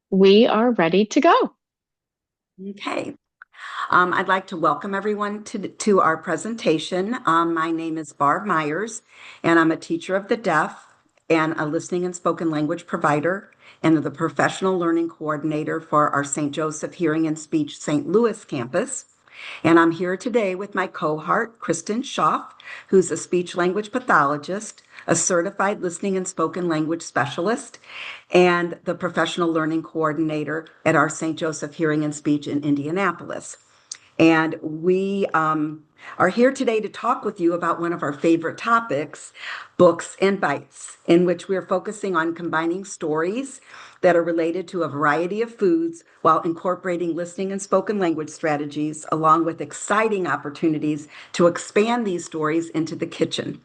We are ready to go. Okay. I'd like to welcome everyone to our presentation. My name is Barb Myers, and I'm a teacher of the deaf and a listening and spoken language provider and the professional learning coordinator for our St. Joseph Hearing and Speech St. Louis campus. And I'm here today with my cohort, Kristen Schaff, who's a speech language pathologist, a certified listening and spoken language specialist, and the professional learning coordinator at our St. Joseph Hearing and Speech in Indianapolis. And we are here today to talk with you about one of our favorite topics, books and bites, in which we're focusing on combining stories that are related to a variety of foods while incorporating listening and spoken language strategies, along with exciting opportunities to expand these stories into the kitchen.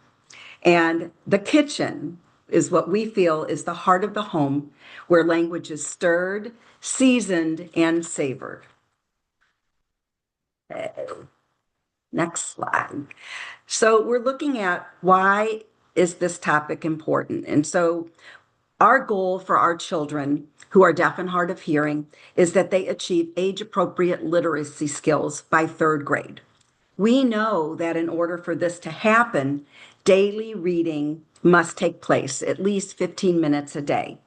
And the kitchen is what we feel is the heart of the home, where language is stirred, seasoned, and savored. Next slide. So we're looking at why is this topic important? And so our goal for our children who are deaf and hard of hearing is that they achieve age-appropriate literacy skills by third grade. We know that in order for this to happen, daily reading must take place, at least 15 minutes a day.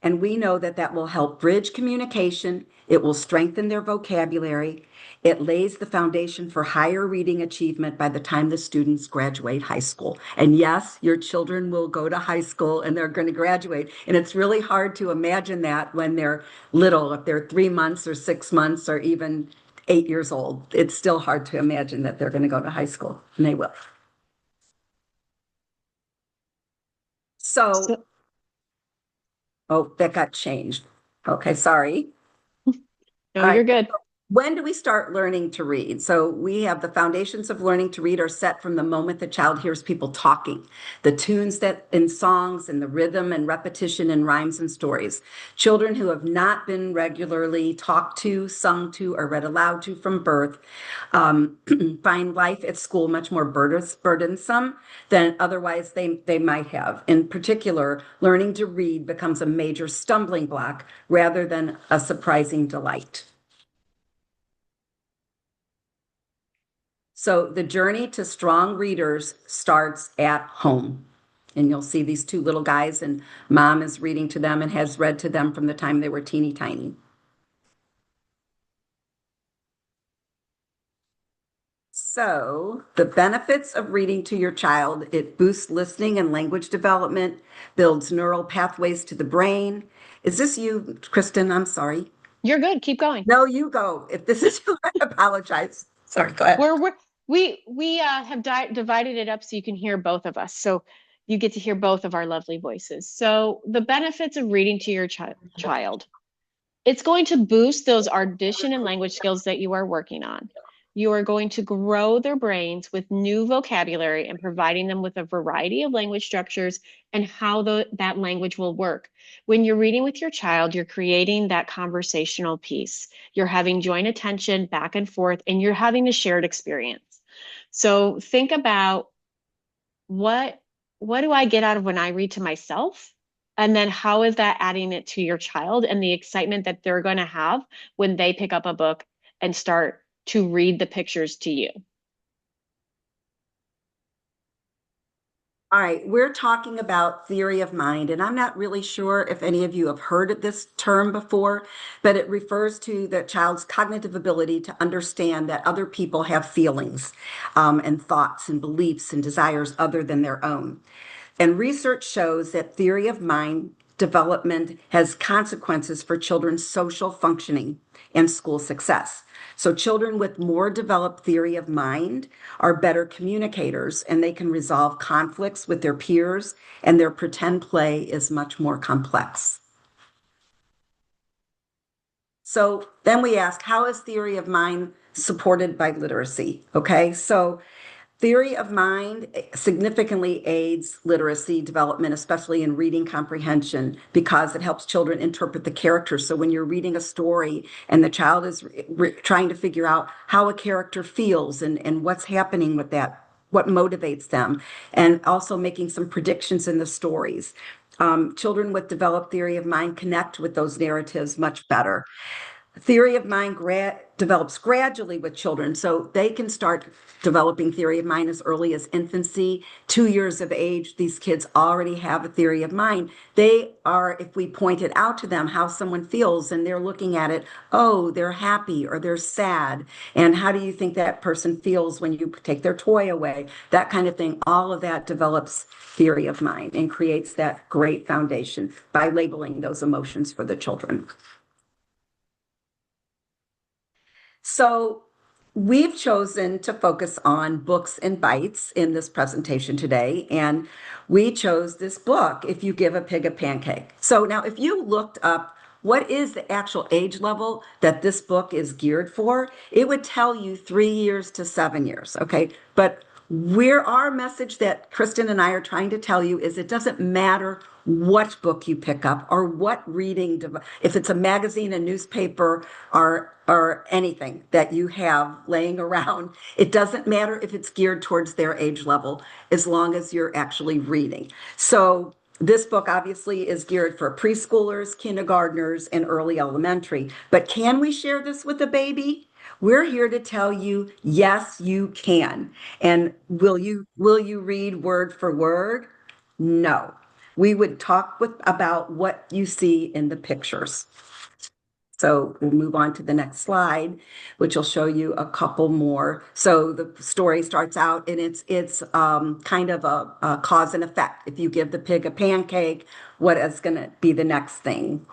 And we know that that will help bridge communication. It will strengthen their vocabulary. It lays the foundation for higher reading achievement by the time the students graduate high school. And yes, your children will go to high school and they're going to graduate. And it's really hard to imagine that when they're little, if they're 3 months or 6 months or even 8 years old. It's still hard to imagine that they're going to go to high school, and they will. So, So, oh, that got changed. Okay, sorry. no, All right. you're good. When do we start learning to read? So we have the foundations of learning to read are set from the moment the child hears people talking, the tunes that in songs and the rhythm and repetition in rhymes and stories. Children who have not been regularly talked to, sung to, or read aloud to from birth find life at school much more burdensome than otherwise they might have. In particular, learning to read becomes a major stumbling block rather than a surprising delight. So the journey to strong readers starts at home. And you'll see these two little guys, and mom is reading to them and has read to them from the time they were teeny tiny. So, the benefits of reading to your child, it boosts listening and language development, builds neural pathways to the brain. Is this you, Kristen? I'm sorry. You're good. Keep going. No, you go. If this is you, I apologize. Sorry, go ahead. We have divided it up so you can hear both of us. So you get to hear both of our lovely voices. So the benefits of reading to your child. It's going to boost those audition and language skills that you are working on. You are going to grow their brains with new vocabulary and providing them with a variety of language structures and how that language will work. When you're reading with your child, you're creating that conversational piece. You're having joint attention back and forth, and you're having a shared experience. So think about what what do I get out of when I read to myself? And then how is that adding it to your child and the excitement that they're going to have when they pick up a book and start to read the pictures to you? All right, we're talking about theory of mind, and I'm not really sure if any of you have heard of this term before, but it refers to the child's cognitive ability to understand that other people have feelings and thoughts and beliefs and desires other than their own. And research shows that theory of mind development has consequences for children's social functioning and school success. So, children with more developed theory of mind are better communicators and they can resolve conflicts with their peers, and their pretend play is much more complex. So, then we ask, how is theory of mind supported by literacy? Okay, so theory of mind significantly aids literacy development, especially in reading comprehension, because it helps children interpret the characters. So when you're reading a story and the child is trying to figure out how a character feels and what's happening with that, what motivates them, and also making some predictions in the stories. Children with developed theory of mind connect with those narratives much better. Theory of mind develops gradually with children, so they can start developing theory of mind as early as infancy. 2 years of age, these kids already have a theory of mind. They are, if we point it out to them how someone feels and they're looking at it, oh, they're happy or they're sad, and how do you think that person feels when you take their toy away, that kind of thing. All of that develops theory of mind and creates that great foundation by labeling those emotions for the children. So we've chosen to focus on books and bites in this presentation today, and we chose this book, If You Give a Pig a Pancake. So now if you looked up what is the actual age level that this book is geared for, it would tell you 3 years to 7 years, okay? But our message that Kristen and I are trying to tell you is it doesn't matter what book you pick up or what reading, if it's a magazine, a newspaper, or anything that you have laying around, it doesn't matter if it's geared towards their age level, as long as you're actually reading. So this book obviously is geared for preschoolers, kindergartners, and early elementary. But can we share this with a baby? We're here to tell you, yes, you can. And will you read word for word? No. We would talk about what you see in the pictures. So we'll move on to the next slide, which will show you a couple more. So the story starts out and it's kind of a cause and effect. If you give the pig a pancake, what is going to be the next thing?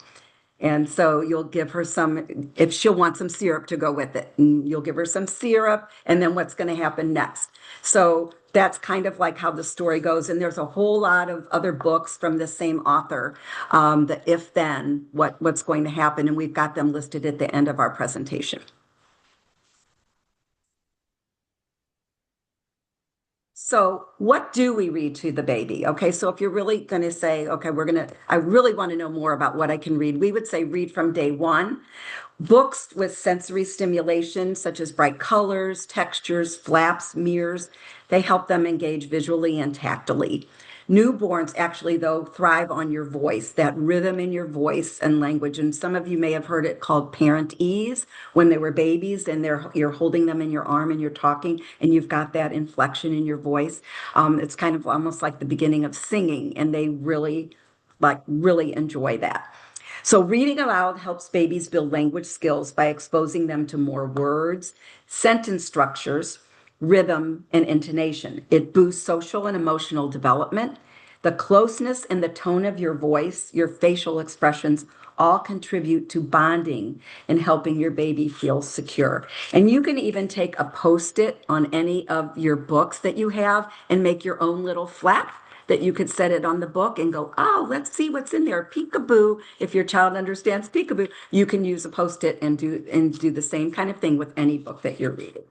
And so you'll give her some, if she'll want some syrup to go with it, and you'll give her some syrup, and then what's going to happen next. So that's kind of like how the story goes. And there's a whole lot of other books from the same author, the if then, what's going to happen. And we've got them listed at the end of our presentation. So, what do we read to the baby? Okay, so if you're really going to say, okay, I really want to know more about what I can read, we would say read from day one. Books with sensory stimulation, such as bright colors, textures, flaps, mirrors, they help them engage visually and tactily. Newborns actually, though, thrive on your voice, that rhythm in your voice and language. And some of you may have heard it called parent ease when they were babies and you're holding them in your arm and you're talking and you've got that inflection in your voice. It's kind of almost like the beginning of singing, and they really enjoy that. So, reading aloud helps babies build language skills by exposing them to more words, sentence structures, rhythm, and intonation. It boosts social and emotional development. The closeness and the tone of your voice, your facial expressions, all contribute to bonding and helping your baby feel secure. And you can even take a post-it on any of your books that you have and make your own little flap that you could set it on the book and go, oh, let's see what's in there. Peekaboo. If your child understands peekaboo, you can use a post-it and do the same kind of thing with any book that you're reading.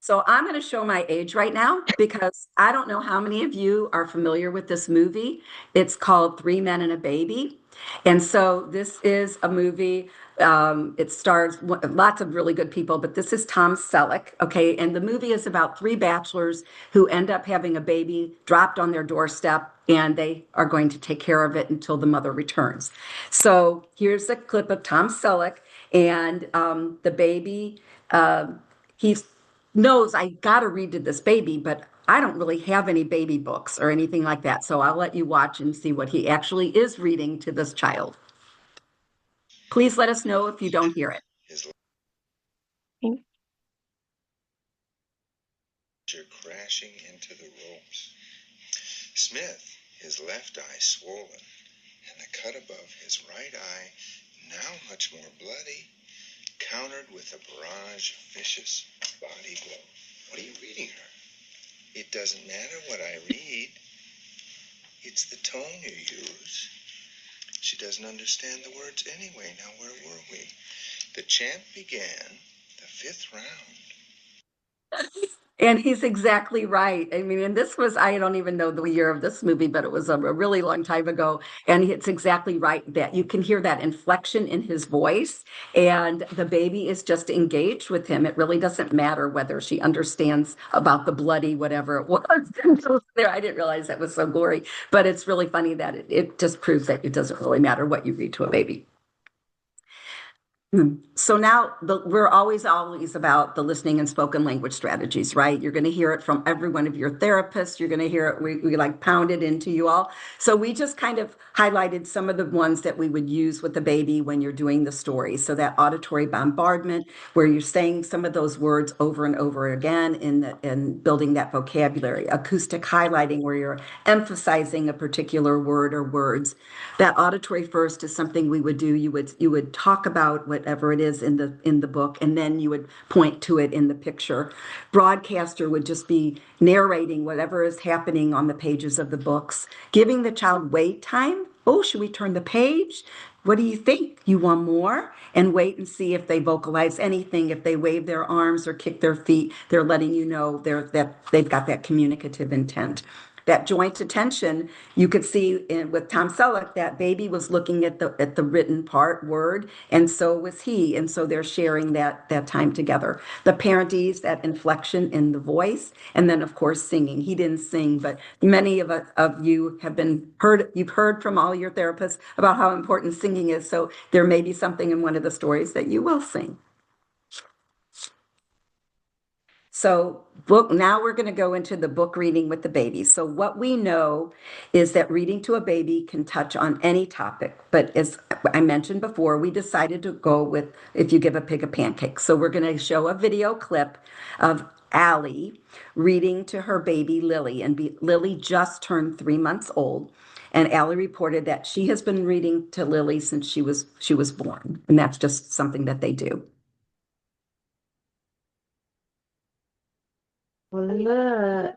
So I'm going to show my age right now because I don't know how many of you are familiar with this movie. It's called Three Men and a Baby. And so this is a movie. It stars lots of really good people, but this is Tom Selleck. Okay. And the movie is about three bachelors who end up having a baby dropped on their doorstep, and they are going to take care of it until the mother returns. So here's a clip of Tom Selleck and the baby. He's knows I got to read to this baby, but I don't really have any baby books or anything like that. So I'll let you watch and see what he actually is reading to this child. Please let us know if you don't hear it. You're crashing into the ropes. Smith, his left eye swollen, and the cut above his right eye, now much more bloody, countered with a barrage of vicious body blows. What are you reading her? It doesn't matter what I read. It's the tone you use. She doesn't understand the words anyway. Now, where were we? The chant began the fifth round. And he's exactly right. I mean, and this was, I don't even know the year of this movie, but it was a really long time ago. And it's exactly right that you can hear that inflection in his voice, and the baby is just engaged with him. It really doesn't matter whether she understands about the bloody whatever it was. And so there, I didn't realize that was so gory, but it's really funny that it just proves that it doesn't really matter what you read to a baby. So now we're always about the listening and spoken language strategies, right? You're going to hear it from every one of your therapists. You're going to hear it. We like pound it into you all. So we just kind of highlighted some of the ones that we would use with the baby when you're doing the story. So that auditory bombardment, where you're saying some of those words over and over again in building that vocabulary. Acoustic highlighting, where you're emphasizing a particular word or words. That auditory first is something we would do. You would talk about whatever it is in the book, and then you would point to it in the picture. Broadcaster would just be narrating whatever is happening on the pages of the books, giving the child wait time. Oh, should we turn the page? What do you think? You want more? And wait and see if they vocalize anything. If they wave their arms or kick their feet, they're letting you know that they've got that communicative intent. That joint attention, you could see with Tom Selleck, that baby was looking at the written part word, and so was he, and so they're sharing that time together. The parentese, that inflection in the voice, and then of course singing. He didn't sing, but many of you have you've heard from all your therapists about how important singing is. So there may be something in one of the stories that you will sing. So now we're going to go into the book reading with the baby. So what we know is that reading to a baby can touch on any topic. But as I mentioned before, we decided to go with if you give a pig a pancake. So we're going to show a video clip of Allie reading to her baby Lily. And Lily just turned 3 months old. And Allie reported that she has been reading to Lily since she was born. And that's just something that they do. Well, look.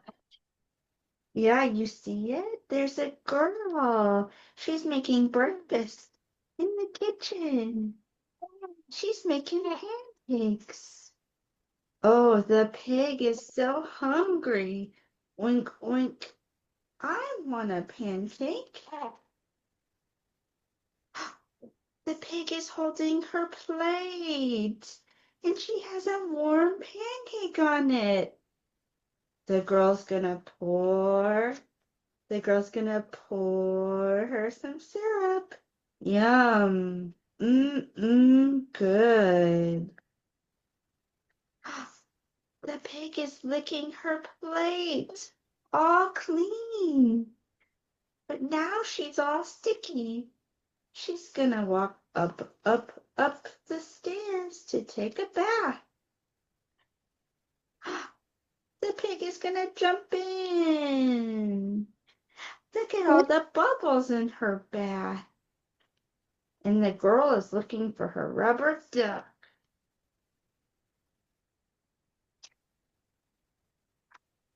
Yeah, you see it? There's a girl. She's making breakfast in the kitchen. She's making pancakes. Oh, the pig is so hungry. Oink, oink. I want a pancake. The pig is holding her plate, and she has a warm pancake on it. The girl's gonna pour her some syrup. Yum. Good. The pig is licking her plate. All clean. But now she's all sticky. She's gonna walk up, up, up the stairs to take a bath. The pig is gonna jump in. Look at all the bubbles in her bath. And the girl is looking for her rubber duck.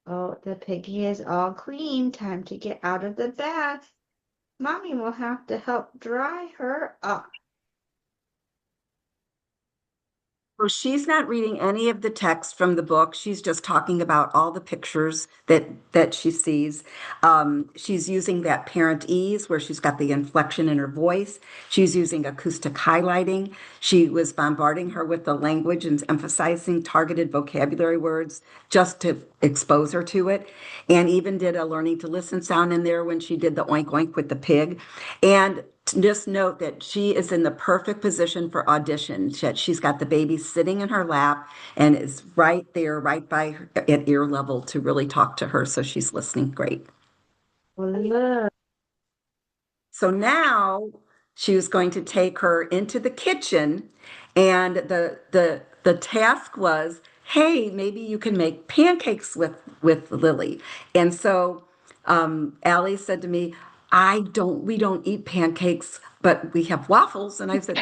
Oh, the piggy is all clean. Time to get out of the bath. Mommy will have to help dry her up. So she's not reading any of the text from the book. She's just talking about all the pictures that she sees. She's using that parent ease where she's got the inflection in her voice. She's using acoustic highlighting. She was bombarding her with the language and emphasizing targeted vocabulary words just to expose her to it. And even did a learning to listen sound in there when she did the oink oink with the pig. And just note that she is in the perfect position for audition. She's got the baby sitting in her lap and is right there, right by her at ear level to really talk to her. So she's listening great. Well, look. So now she was going to take her into the kitchen, and the task was, hey, maybe you can make pancakes with Lily. And so Allie said to me, we don't eat pancakes, but we have waffles. And I said,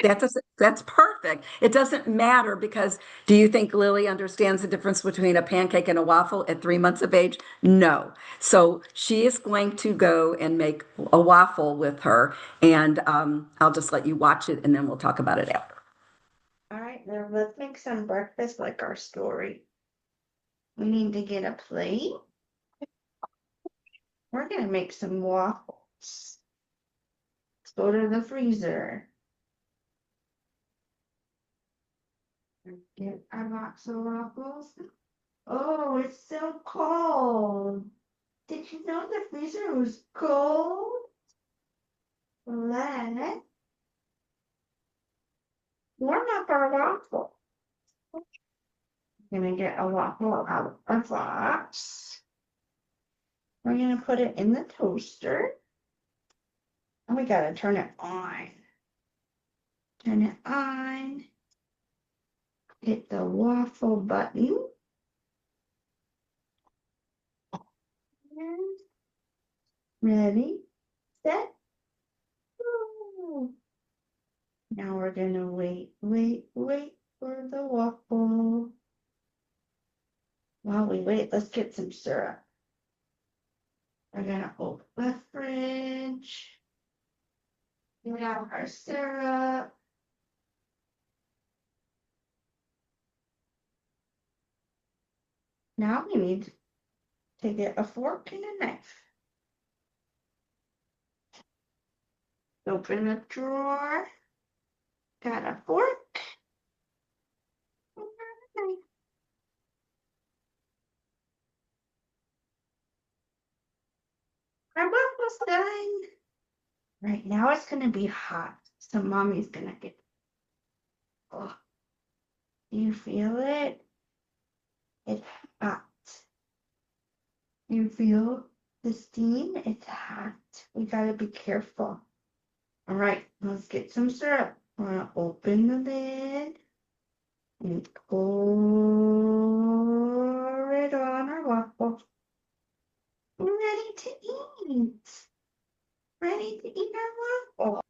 that's perfect. It doesn't matter because do you think Lily understands the difference between a pancake and a waffle at 3 months of age? No. So she is going to go and make a waffle with her, and I'll just let you watch it, and then we'll talk about it after. All right, now let's make some breakfast like our story. We need to get a plate. We're gonna make some waffles. Let's go to the freezer. Get our box of waffles. Oh, it's so cold. Did you know the freezer was cold? Let's warm up our waffle. We're gonna get a waffle out of our box. We're gonna put it in the toaster. And we gotta turn it on. Turn it on. Hit the waffle button. And ready, set, go. Now we're gonna wait for the waffle. While we wait, let's get some syrup. We're gonna open the fridge. Get out our syrup. Now we need to get a fork and a knife. Open the drawer. Got a fork. And a knife. Our waffle's done. Right now it's gonna be hot, so mommy's gonna get. Oh, you feel it? It's hot. You feel the steam? It's hot. We gotta be careful. All right, let's get some syrup. We're gonna open the lid and pour it on our waffle. We're ready to eat. Ready to eat our waffle.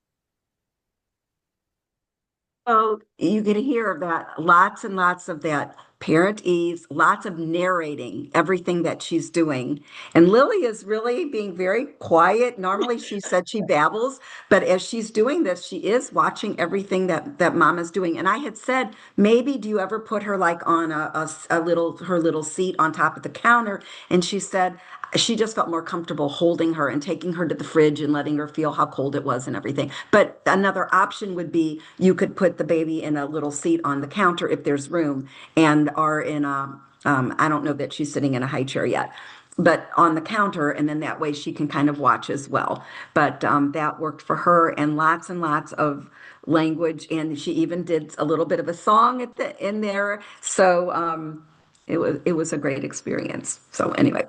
So you can hear that lots and lots of that parent ease, lots of narrating everything that she's doing. And Lily is really being very quiet. Normally she said she babbles, but as she's doing this, she is watching everything that mom is doing. And I had said, maybe do you ever put her like on a little her little seat on top of the counter? And she said she just felt more comfortable holding her and taking her to the fridge and letting her feel how cold it was and everything. But another option would be you could put the baby in a little seat on the counter if there's room, and are in a I don't know that she's sitting in a high chair yet, but on the counter, and then that way she can kind of watch as well. But that worked for her, and lots of language, and she even did a little bit of a song in there. So it was a great experience. So anyway,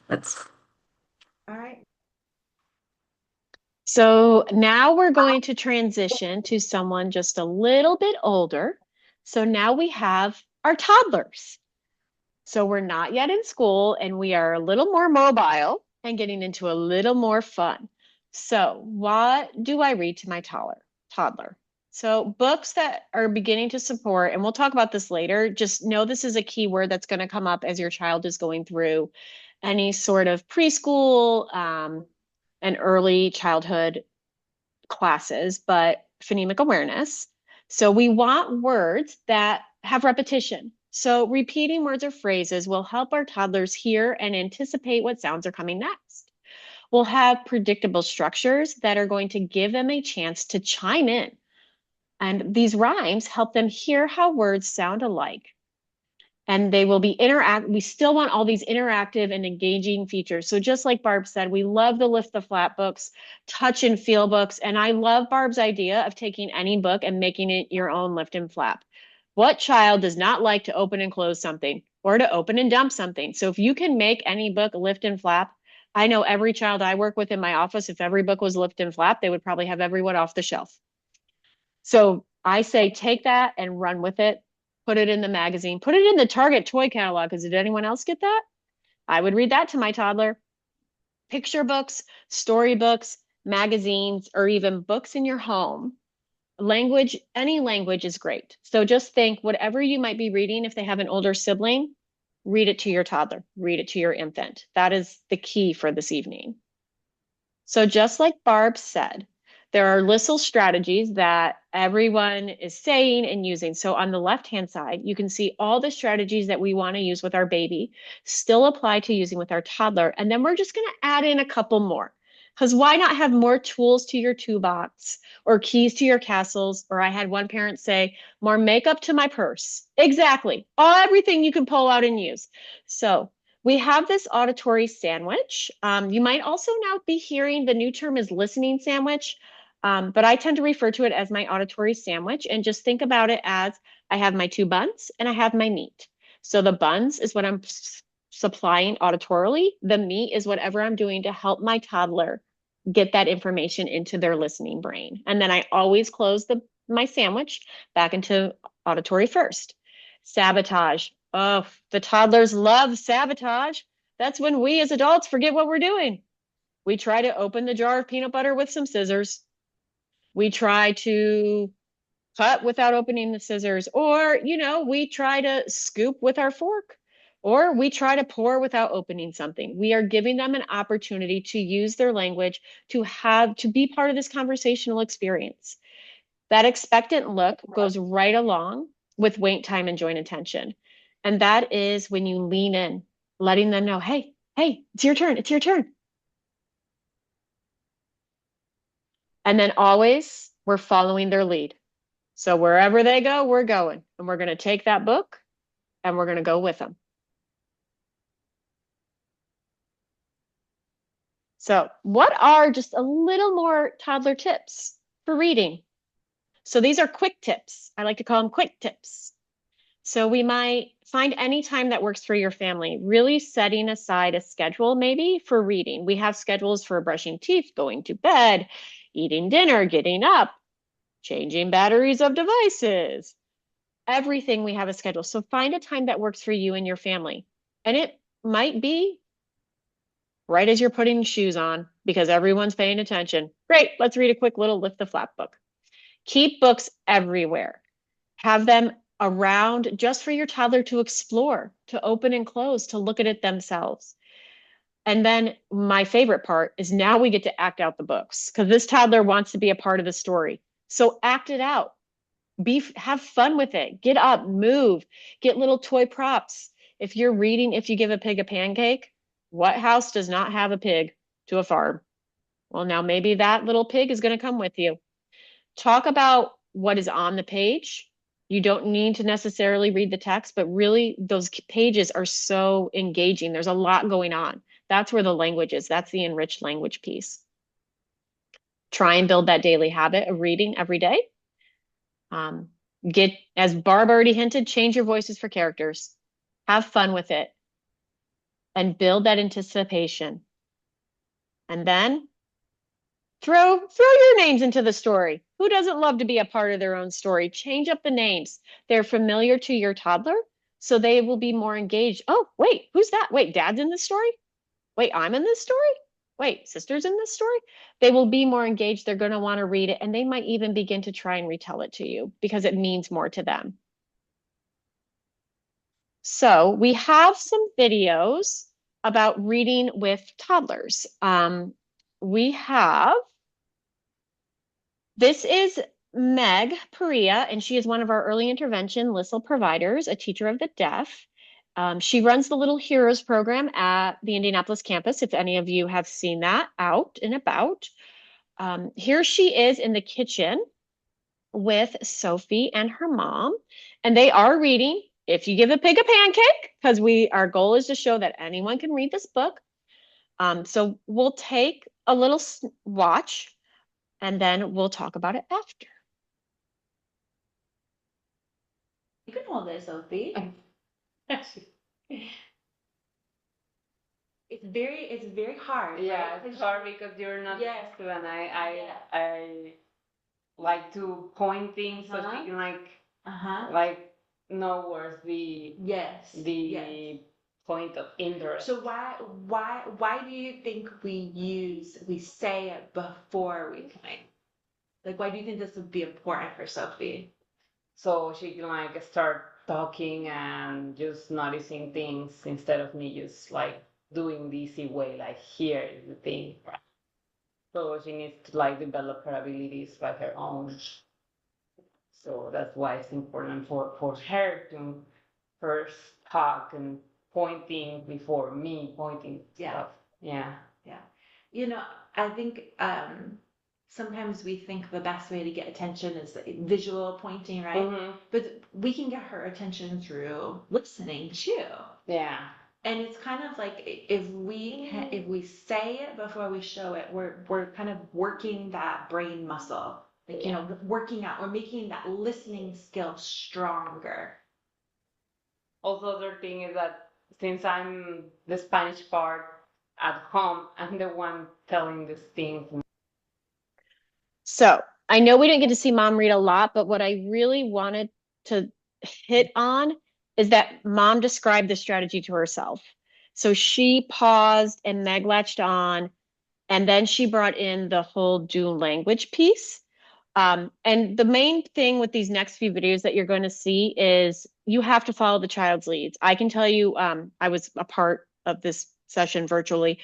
let's. All right. So now we're going to transition to someone just a little bit older. So now we have our toddlers. So we're not yet in school and we are a little more mobile and getting into a little more fun. So what do I read to my toddler? So books that are beginning to support, and we'll talk about this later, just know this is a key word that's going to come up as your child is going through any sort of preschool and early childhood classes, but phonemic awareness. So we want words that have repetition. So repeating words or phrases will help our toddlers hear and anticipate what sounds are coming next. We'll have predictable structures that are going to give them a chance to chime in. And these rhymes help them hear how words sound alike. And they will be we still want all these interactive and engaging features. So just like Barb said, we love the lift the flap books, touch and feel books. And I love Barb's idea of taking any book and making it your own lift and flap. What child does not like to open and close something or to open and dump something? So if you can make any book lift and flap, I know every child I work with in my office, if every book was lift and flap, they would probably have everyone off the shelf. So I say take that and run with it. Put it in the magazine. Put it in the Target toy catalog. Because did anyone else get that? I would read that to my toddler. Picture books, storybooks, magazines, or even books in your home. Language, any language is great. So just think whatever you might be reading, if they have an older sibling, read it to your toddler, read it to your infant. That is the key for this evening. So just like Barb said, There are little strategies that everyone is saying and using. So on the left-hand side, you can see all the strategies that we want to use with our baby still apply to using with our toddler. And then we're just going to add in a couple more. Because why not have more tools to your toolbox or keys to your castles? Or I had one parent say, more makeup to my purse. Exactly. Everything you can pull out and use. So we have this auditory sandwich. You might also now be hearing the new term is listening sandwich, but I tend to refer to it as my auditory sandwich and just think about it as I have my two buns and I have my meat. So the buns is what I'm supplying auditorily. The meat is whatever I'm doing to help my toddler get that information into their listening brain. And then I always close my sandwich back into auditory first. Sabotage. Oh, the toddlers love sabotage. That's when we as adults forget what we're doing. We try to open the jar of peanut butter with some scissors. We try to cut without opening the scissors, or, we try to scoop with our fork, or we try to pour without opening something. We are giving them an opportunity to use their language to be part of this conversational experience. That expectant look goes right along with wait time and joint attention. And that is when you lean in, letting them know, hey, it's your turn. It's your turn. And then always we're following their lead. So wherever they go, we're going. And we're going to take that book and we're going to go with them. So what are just a little more toddler tips for reading? So these are quick tips. I like to call them quick tips. So we might find any time that works for your family, really setting aside a schedule maybe for reading. We have schedules for brushing teeth, going to bed, eating dinner, getting up, changing batteries of devices. Everything we have a schedule. So find a time that works for you and your family. And it might be right as you're putting shoes on because everyone's paying attention. Great, let's read a quick little lift the flap book. Keep books everywhere. Have them around just for your toddler to explore, to open and close, to look at it themselves. And then my favorite part is now we get to act out the books because this toddler wants to be a part of the story. So act it out. Have fun with it. Get up, move, get little toy props. If you're reading, if you give a pig a pancake, what house does not have a pig to a farm? Well, now maybe that little pig is going to come with you. Talk about what is on the page. You don't need to necessarily read the text, but really those pages are so engaging. There's a lot going on. That's where the language is. That's the enriched language piece. Try and build that daily habit of reading every day. As Barb already hinted, change your voices for characters. Have fun with it and build that anticipation. And then throw your names into the story. Who doesn't love to be a part of their own story? Change up the names. They're familiar to your toddler, so they will be more engaged. Oh, wait, who's that? Wait, dad's in this story? Wait, I'm in this story? Wait, sister's in this story? They will be more engaged. They're going to want to read it, and they might even begin to try and retell it to you because it means more to them. So we have some videos about reading with toddlers. This is Meg Perea, and she is one of our early intervention LISL providers, a teacher of the deaf. She runs the Little Heroes program at the Indianapolis campus, if any of you have seen that out and about. Here she is in the kitchen with Sophie and her mom, and they are reading If You Give a Pig a Pancake, because our goal is to show that anyone can read this book. So we'll take a little watch and then we'll talk about it after. You can hold it, Sophie. It's very hard. Yeah, right? it's hard because you're not Yes. used to, and Yeah. I like to point things so Uh-huh. she can Uh-huh. like know where's Yes. the Yes. point of interest. So why do you think we say it before we point? Like, why do you think this would be important for Sophie? So she can start talking and just noticing things instead of me just doing the easy way, here is the thing. So she needs to like develop her abilities by her own. So that's why it's important for her to first talk and pointing before me pointing stuff. Yeah. Yeah. I think sometimes we think the best way to get attention is visual pointing, right? Mm-hmm. But we can get her attention through listening too. Yeah. And it's kind of like if we say it before we show it, we're kind of working that brain muscle. Like, working out, we're making that listening skill stronger. Also, other thing is that since I'm the Spanish part at home, I'm the one telling these things. So I know we didn't get to see mom read a lot, but what I really wanted to hit on is that mom described the strategy to herself. So she paused and Meg latched on, and then she brought in the whole dual language piece. And the main thing with these next few videos that you're going to see is you have to follow the child's leads. I can tell you, I was a part of this session virtually.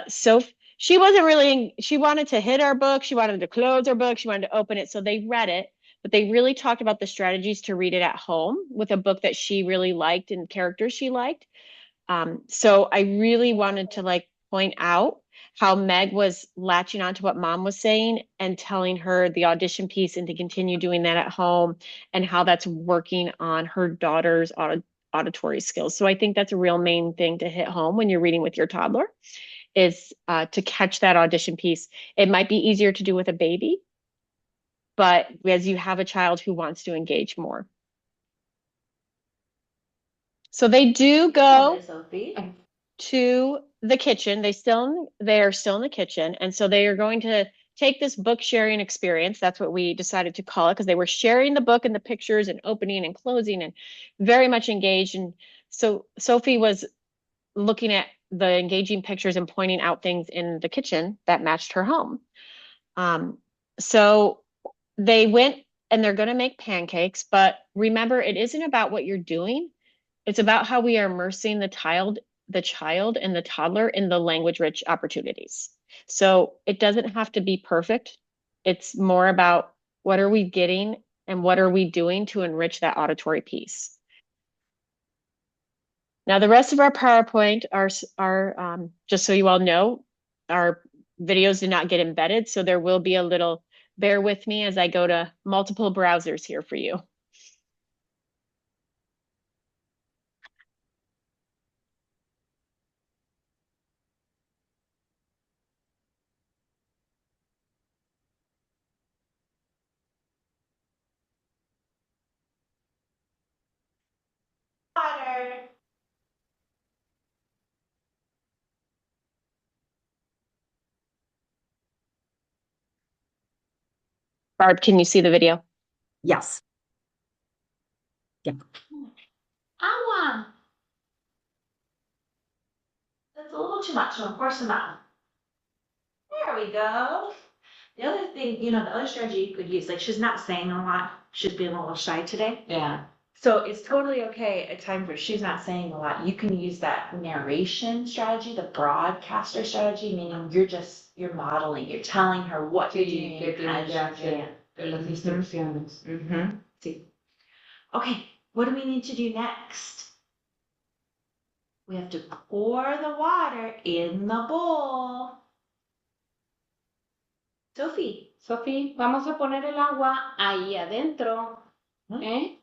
So she wasn't really, she wanted to hit our book. She wanted to close our book. She wanted to open it. So they read it, but they really talked about the strategies to read it at home with a book that she really liked and characters she liked. So I really wanted to point out how Meg was latching on to what mom was saying and telling her the audition piece and to continue doing that at home and how that's working on her daughter's auditory skills. So I think that's a real main thing to hit home when you're reading with your toddler is to catch that audition piece. It might be easier to do with a baby, but as you have a child who wants to engage more. So they do go to the kitchen. They are still in the kitchen. And so they are going to take this book sharing experience. That's what we decided to call it because they were sharing the book and the pictures and opening and closing and very much engaged. And so Sophie was looking at the engaging pictures and pointing out things in the kitchen that matched her home. So they went and they're going to make pancakes, but remember, it isn't about what you're doing. It's about how we are immersing the child and the toddler in the language rich opportunities. So it doesn't have to be perfect. It's more about what are we getting and what are we doing to enrich that auditory piece. Now, the rest of our PowerPoint are just so you all know, our videos do not get embedded. So there will be a little, bear with me as I go to multiple browsers here for you. Water. Barb, can you see the video? Yes. Yeah. Agua. That's a little too much. So pour some out. There we go. The other thing, the other strategy you could use, like she's not saying a lot. She's being a little shy today. Yeah. So it's totally okay at times where she's not saying a lot. You can use that narration strategy, the broadcaster strategy, meaning you're modeling, you're telling her what to do. De las instrucciones. Mm-hmm. See. Okay, what do we need to do next? We have to pour the water in the bowl. Sophie, vamos a poner el agua ahí adentro. ¿Eh?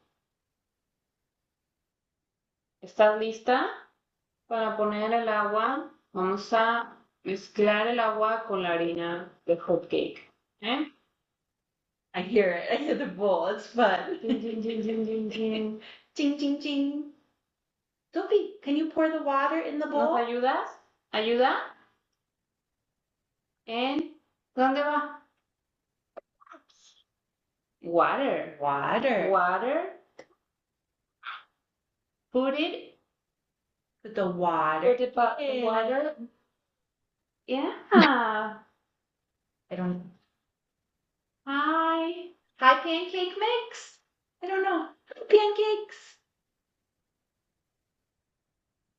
¿Estás lista para poner el agua? Vamos a mezclar el agua con la harina de hot cake. ¿Eh? I hear it. I hear the bowl. It's fun. Ding, ding, ding, ding, ding, ding. Ding, ding, ding. Sophie, can you pour the water in the bowl? ¿Nos ayudas? ¿Ayuda? ¿En dónde va? Water. Water. Put it. Put the water. Put the water. Yeah. I don't. Hi, pancake mix. I don't know. Pancakes.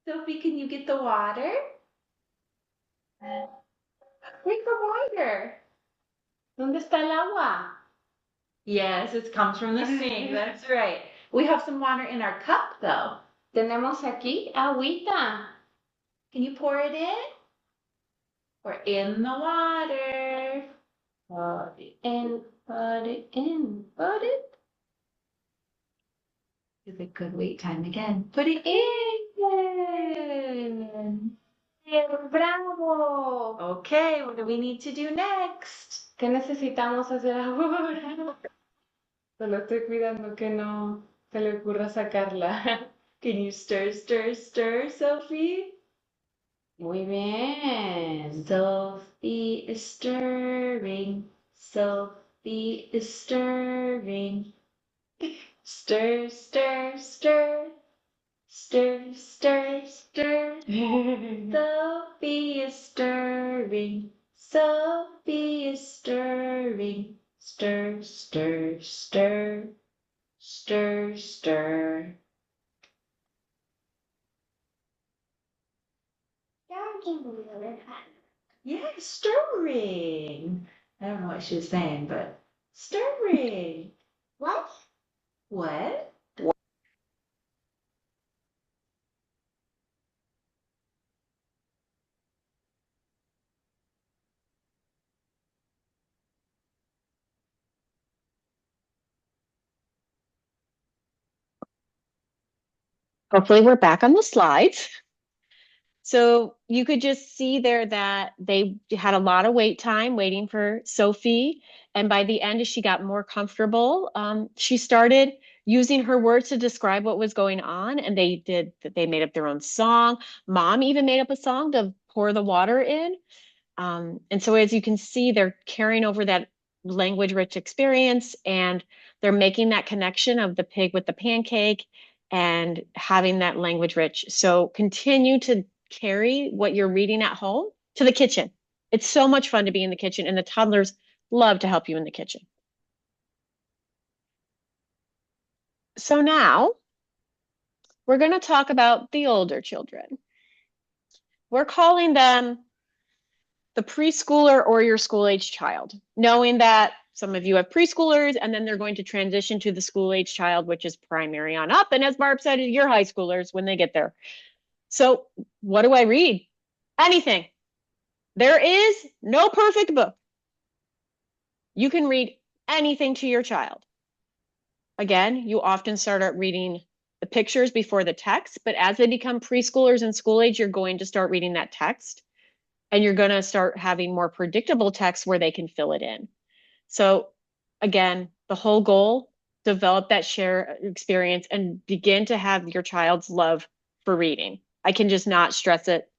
Sophie, can you get the water? Drink the water. ¿Dónde está el agua? Yes, it comes from the sink. That's right. We have some water in our cup, though. Tenemos aquí agüita. Can you pour it in? We're in the water. Put it in, put it in, put it. Is it good wait time again? Put it in. Bravo. Okay, what do we need to do next? ¿Qué necesitamos hacer ahora? Solo estoy cuidando que no se le ocurra sacarla. Can you stir, stir, stir, Sophie? Muy bien. Sophie is stirring. Sophie is stirring. Stir, stir, stir. Stir, stir, stir. Sophie is stirring. Sophie is stirring. Stir, stir, stir. Stir, stir. Yeah, stirring. I don't know what she was saying, but stirring. What? What? Hopefully we're back on the slides. So you could just see there that they had a lot of wait time waiting for Sophie. And by the end, as she got more comfortable, she started using her words to describe what was going on. And they made up their own song. Mom even made up a song to pour the water in. And so as you can see, they're carrying over that language rich experience and they're making that connection of the pig with the pancake and having that language rich. So continue to carry what you're reading at home to the kitchen. It's so much fun to be in the kitchen, and the toddlers love to help you in the kitchen. So now we're going to talk about the older children. We're calling them the preschooler or your school age child, knowing that some of you have preschoolers and then they're going to transition to the school age child, which is primary on up. And as Barb said, your high schoolers when they get there. So what do I read? Anything. There is no perfect book. You can read anything to your child. Again, you often start out reading the pictures before the text, but as they become preschoolers and school age, you're going to start reading that text. And you're going to start having more predictable text where they can fill it in. So again, the whole goal, develop that share experience and begin to have your child's love for reading. I can just not stress it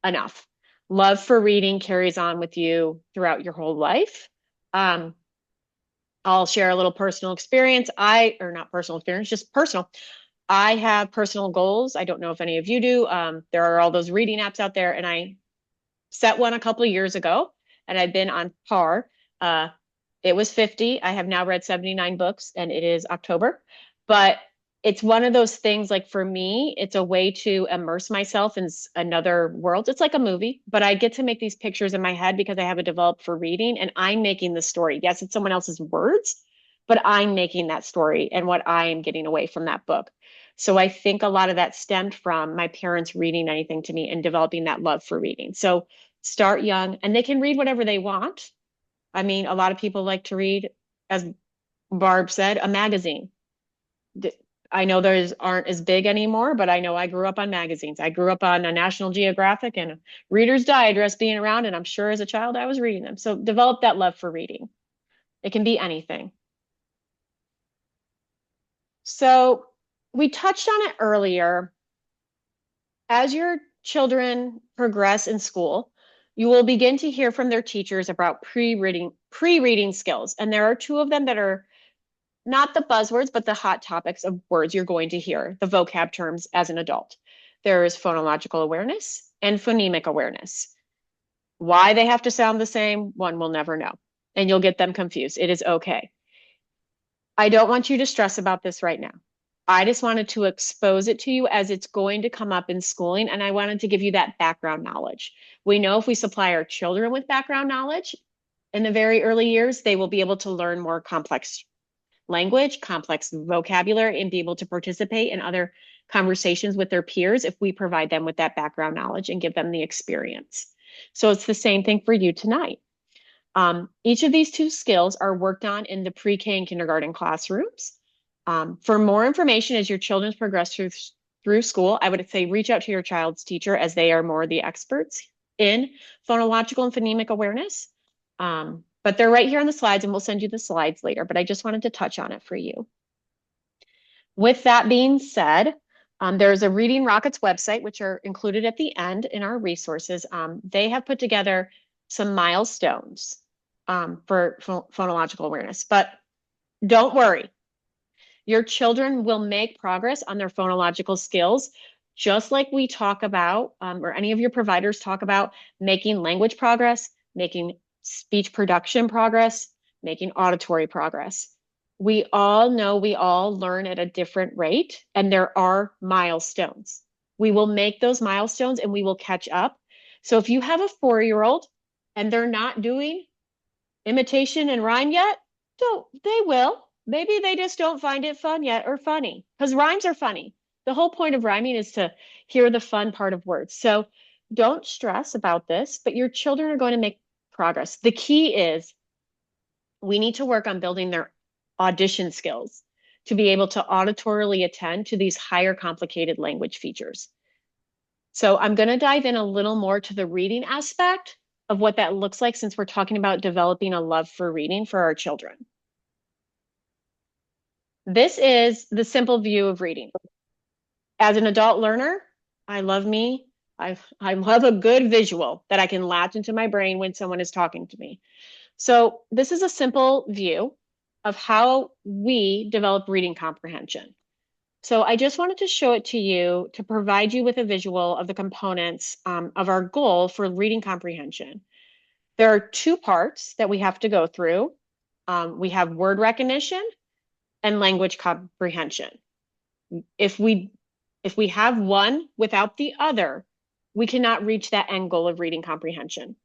enough. Love for reading carries on with you throughout your whole life. I'll share a little personal experience. Or not personal experience, just personal. I have personal goals. I don't know if any of you do. There are all those reading apps out there, and I set one a couple of years ago, and I've been on par. It was 50. I have now read 79 books, and it is October. But it's one of those things, like for me, it's a way to immerse myself in another world. It's like a movie, but I get to make these pictures in my head because I have it developed for reading, and I'm making the story. Yes, it's someone else's words, but I'm making that story and what I am getting away from that book. So I think a lot of that stemmed from my parents reading anything to me and developing that love for reading. So start young, and they can read whatever they want. I mean, a lot of people like to read, as Barb said, a magazine. I know those aren't as big anymore, but I know I grew up on magazines. I grew up on a National Geographic and a Reader's Digest being around, and I'm sure as a child I was reading them. So develop that love for reading. It can be anything. So we touched on it earlier. As your children progress in school, you will begin to hear from their teachers about pre-reading skills. And there are two of them that are not the buzzwords, but the hot topics of words you're going to hear, the vocab terms as an adult. There is phonological awareness and phonemic awareness. Why they have to sound the same, one will never know. And you'll get them confused. It is okay. I don't want you to stress about this right now. I just wanted to expose it to you as it's going to come up in schooling, and I wanted to give you that background knowledge. We know if we supply our children with background knowledge in the very early years, they will be able to learn more complex language, complex vocabulary, and be able to participate in other conversations with their peers if we provide them with that background knowledge and give them the experience. So it's the same thing for you tonight. Each of these two skills are worked on in the pre-K and kindergarten classrooms. For more information as your children progress through school, I would say reach out to your child's teacher as they are more the experts in phonological and phonemic awareness. But they're right here on the slides, and we'll send you the slides later, but I just wanted to touch on it for you. With that being said, there's a Reading Rockets website, which are included at the end in our resources. They have put together some milestones for phonological awareness, but don't worry. Your children will make progress on their phonological skills, just like we talk about, or any of your providers talk about making language progress, making speech production progress, making auditory progress. We all know we all learn at a different rate, and there are milestones. We will make those milestones and we will catch up. So if you have a 4-year-old and they're not doing imitation and rhyme yet, they will. Maybe they just don't find it fun yet or funny, because rhymes are funny. The whole point of rhyming is to hear the fun part of words. So don't stress about this, but your children are going to make progress. The key is we need to work on building their audition skills to be able to auditorily attend to these higher complicated language features. So I'm going to dive in a little more to the reading aspect of what that looks like, since we're talking about developing a love for reading for our children. This is the simple view of reading. As an adult learner, I love me. I love a good visual that I can latch into my brain when someone is talking to me. So this is a simple view of how we develop reading comprehension. So I just wanted to show it to you to provide you with a visual of the components of our goal for reading comprehension. There are 2 parts that we have to go through. We have word recognition and language comprehension. If we have one without the other, we cannot reach that end goal of reading comprehension.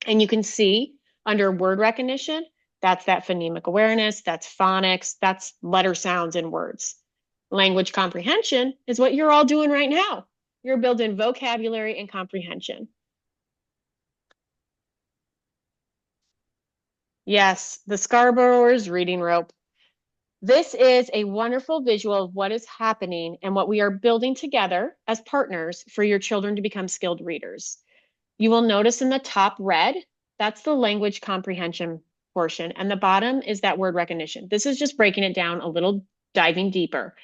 And you can see under word recognition, that's that phonemic awareness, that's phonics, that's letter sounds and words. Language comprehension is what you're all doing right now. You're building vocabulary and comprehension. Yes, the Scarborough's reading rope. This is a wonderful visual of what is happening and what we are building together as partners for your children to become skilled readers. You will notice in the top red, that's the language comprehension portion, and the bottom is that word recognition. This is just breaking it down a little, diving deeper.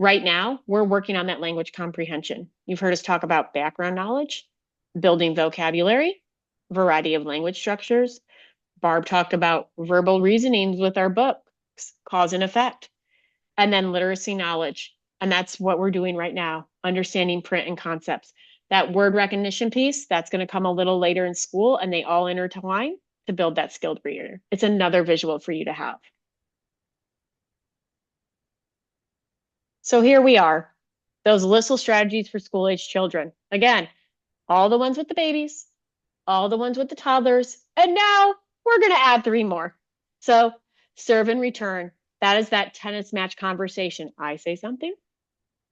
Right now, we're working on that language comprehension. You've heard us talk about background knowledge, building vocabulary, variety of language structures. Barb talked about verbal reasonings with our books, cause and effect, and then literacy knowledge. And that's what we're doing right now, understanding print and concepts. That word recognition piece, that's going to come a little later in school, and they all intertwine to build that skilled reader. It's another visual for you to have. So here we are, those little strategies for school-age children. Again, all the ones with the babies, all the ones with the toddlers, and now we're going to add 3 more. So serve and return. That is that tennis match conversation. I say something,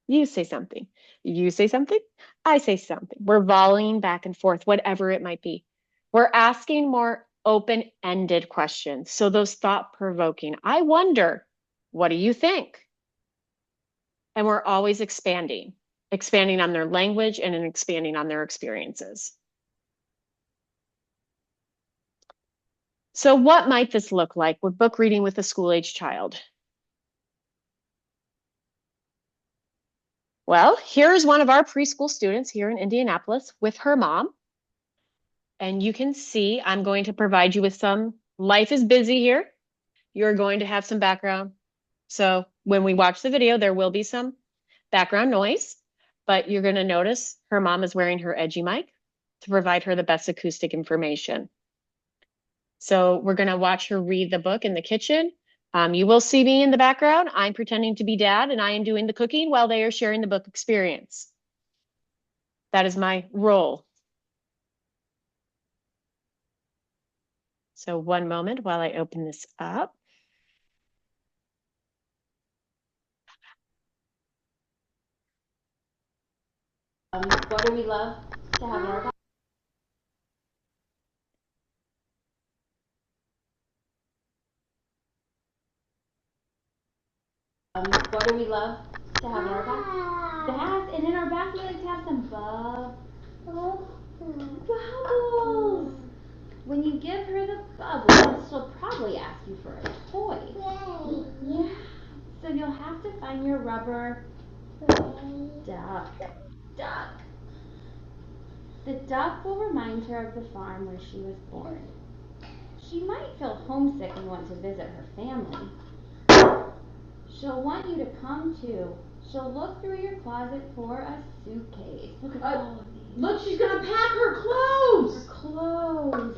you say something, you say something, I say something. We're volleying back and forth, whatever it might be. We're asking more open-ended questions. So those thought-provoking. I wonder, what do you think? And we're always expanding on their language and expanding on their experiences. So what might this look like with book reading with a school-age child? Well, here's one of our preschool students here in Indianapolis with her mom. And you can see I'm going to provide you with some, life is busy here. You're going to have some background. So when we watch the video, there will be some background noise, but you're going to notice her mom is wearing her edgy mic to provide her the best acoustic information. So we're going to watch her read the book in the kitchen. You will see me in the background. I'm pretending to be dad, and I am doing the cooking while they are sharing the book experience. That is my role. So one moment while I open this up. What do we love to have in our back? What do we love to have in our back? Bath, and in our bath we like to have some bubbles. When you give her the bubbles, she'll probably ask you for a toy. Yeah. So you'll have to find your rubber duck. The duck will remind her of the farm where she was born. She might feel homesick and want to visit her family. She'll want you to come too. She'll look through your closet for a suitcase. Look at all of these. Look, she's gonna pack her clothes. Her clothes.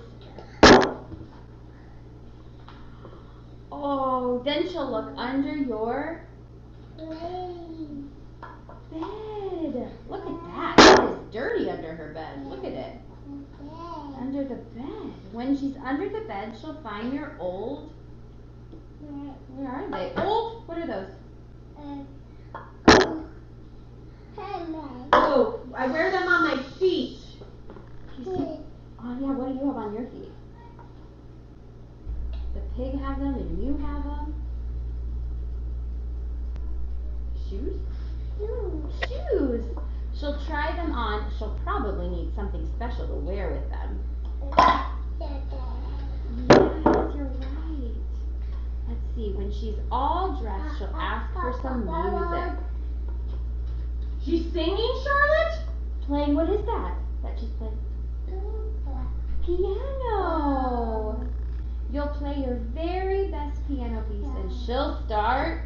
Oh, then she'll look under your bed. Look at that. It is dirty under her bed. Look at it. Under the bed. When she's under the bed, she'll find your old. Where are they? Old? What are those? Oh, I wear them on my feet. You see? Oh yeah, what do you have on your feet? The pig has them and you have them. Shoes? Shoes. She'll try them on. She'll probably need something special to wear with them. Yes, you're right. Let's see. When she's all dressed, she'll ask for some music. She's singing, Charlotte? Playing, what is that? That she's playing? Piano. You'll play your very best piano piece and she'll start.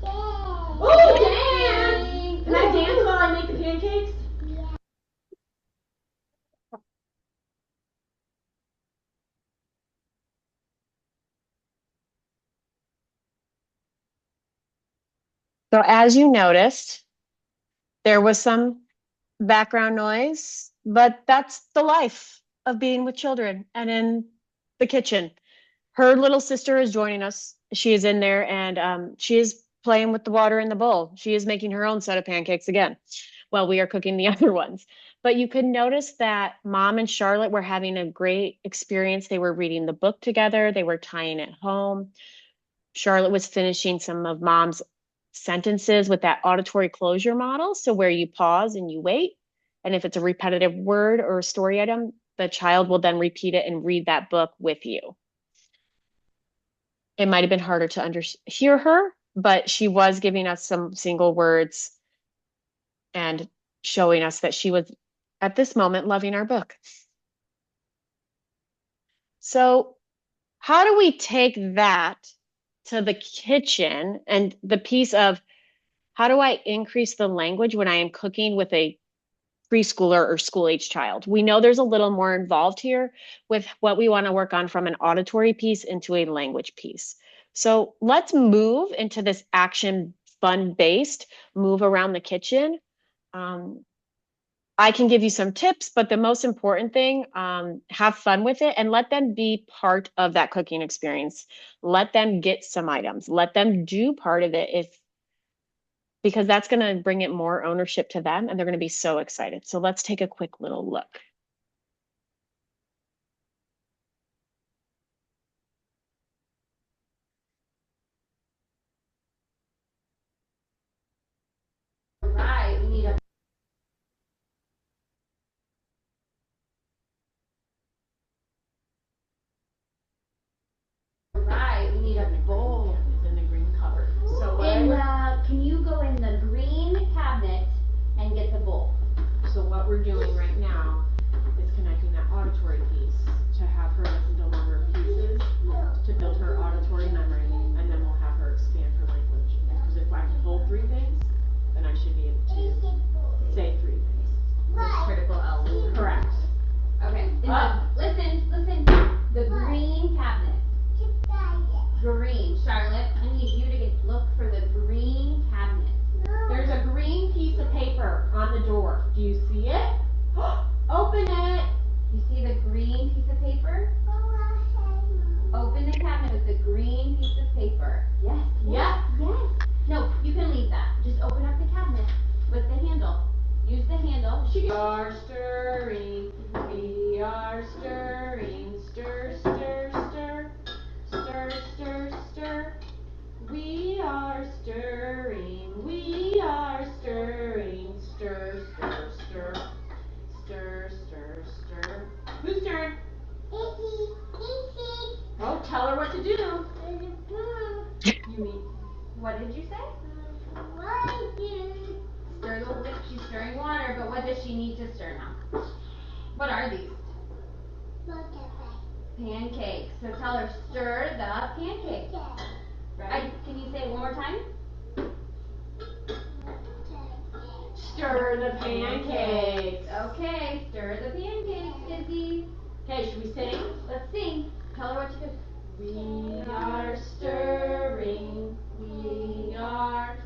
Oh, dance! Can I dance while I make the pancakes? So as you noticed, there was some background noise, but that's the life of being with children and in the kitchen. Her little sister is joining us. She is in there and she is playing with the water in the bowl. She is making her own set of pancakes again while we are cooking the other ones. But you could notice that Mom and Charlotte were having a great experience. They were reading the book together. They were tying it home. Charlotte was finishing some of Mom's sentences with that auditory closure model. So where you pause and you wait. And if it's a repetitive word or a story item, the child will then repeat it and read that book with you. It might have been harder to hear her, but she was giving us some single words and showing us that she was, at this moment, loving our book. So how do we take that to the kitchen and the piece of how do I increase the language when I am cooking with a preschooler or school age child? We know there's a little more involved here with what we want to work on from an auditory piece into a language piece. So let's move into this action fun based move around the kitchen. I can give you some tips, but the most important thing, have fun with it and let them be part of that cooking experience. Let them get some items, let them do part of it because that's going to bring it more ownership to them and they're going to be so excited. So let's take a quick little look. Right, we need a bowl. It's in the green cupboard. So Can you go in the green cabinet and get the bowl? So what we're doing right now is connecting that auditory piece to have her listen to longer pieces to build her auditory memory, and then we'll have her expand her language. Because if I can hold 3 things, then I should be able to say 3 things. Critical element. Correct. Okay. Listen. The green cabinet. Green. Charlotte. the green piece of paper. Yes. Yes. Yes. No, you can leave that. Just open up the cabinet with the handle. Use the handle. We are stirring. We are stirring. Stir, stir, stir. Stir, stir, stir. We are stirring. We are stirring. Stir, stir, stir. Stir, stir, stir. Whose turn? Oh, tell her what to do. You mean, What did you say? Stir the whip. She's stirring water, but what does she need to stir now? What are these? Pancakes. So tell her, stir the pancakes. Right? Can you say it one more time? stir the pancakes. Okay, stir the pancakes, Izzy. Okay, should we sing? Let's sing. Tell her what to do. We are stirring. We are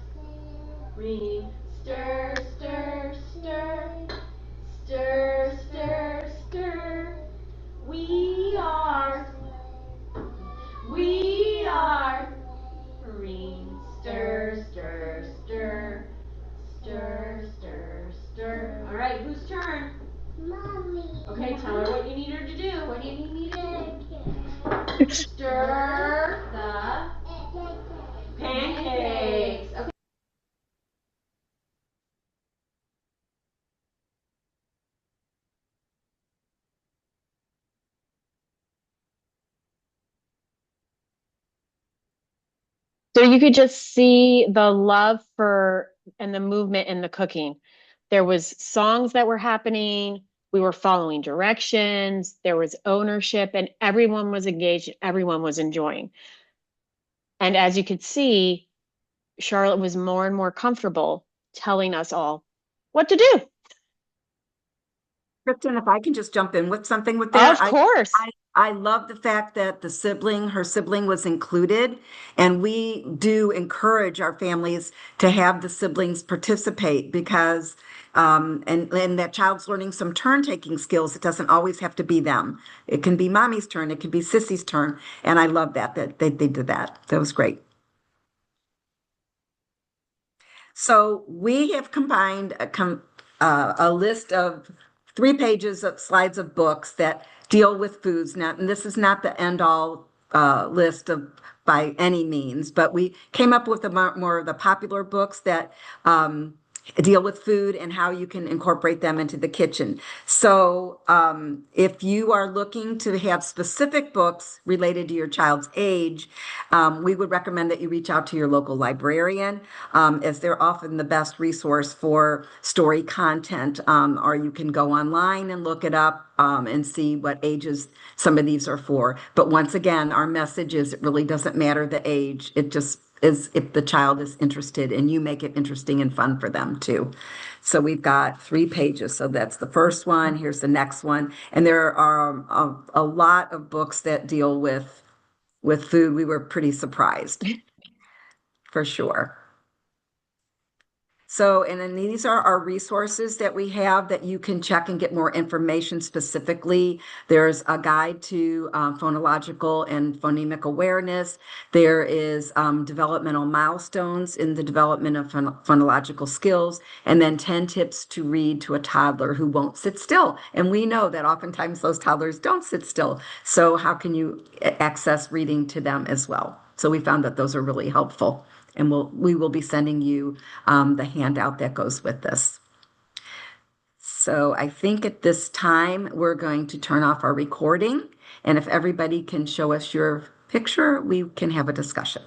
stirring. Stir, stir, stir. Stir, stir, stir. We are stirring. Stir, stir, stir. Stir, stir, stir. All right, whose turn? Mommy. Okay, tell her what you need her to do. What do you need me to do? Stir the pancakes. Okay. So you could just see the love for and the movement in the cooking. There was songs that were happening. We were following directions. There was ownership, and everyone was engaged. Everyone was enjoying. And as you could see, Charlotte was more and more comfortable telling us all what to do. Kristen, if I can just jump in with something with that. Of course. I love the fact that her sibling was included, and we do encourage our families to have the siblings participate because, and that child's learning some turn-taking skills. It doesn't always have to be them. It can be mommy's turn. It can be Sissy's turn. And I love that they did that. That was great. So we have combined a list of 3 pages of slides of books that deal with foods. Now, and this is not the end-all list of by any means, but we came up with more of the popular books that deal with food and how you can incorporate them into the kitchen. So if you are looking to have specific books related to your child's age, we would recommend that you reach out to your local librarian, as they're often the best resource for story content, or you can go online and look it up and see what ages some of these are for. But once again, our message is it really doesn't matter the age. It just is if the child is interested and you make it interesting and fun for them too. So we've got 3 pages. So that's the first one. Here's the next one. And there are a lot of books that deal with food. We were pretty surprised for sure. So, and then these are our resources that we have that you can check and get more information specifically. There's a guide to phonological and phonemic awareness. There is developmental milestones in the development of phonological skills, and then 10 tips to read to a toddler who won't sit still. And we know that oftentimes those toddlers don't sit still. So how can you access reading to them as well? So we found that those are really helpful. And we will be sending you the handout that goes with this. So I think at this time, we're going to turn off our recording. And if everybody can show us your picture, we can have a discussion.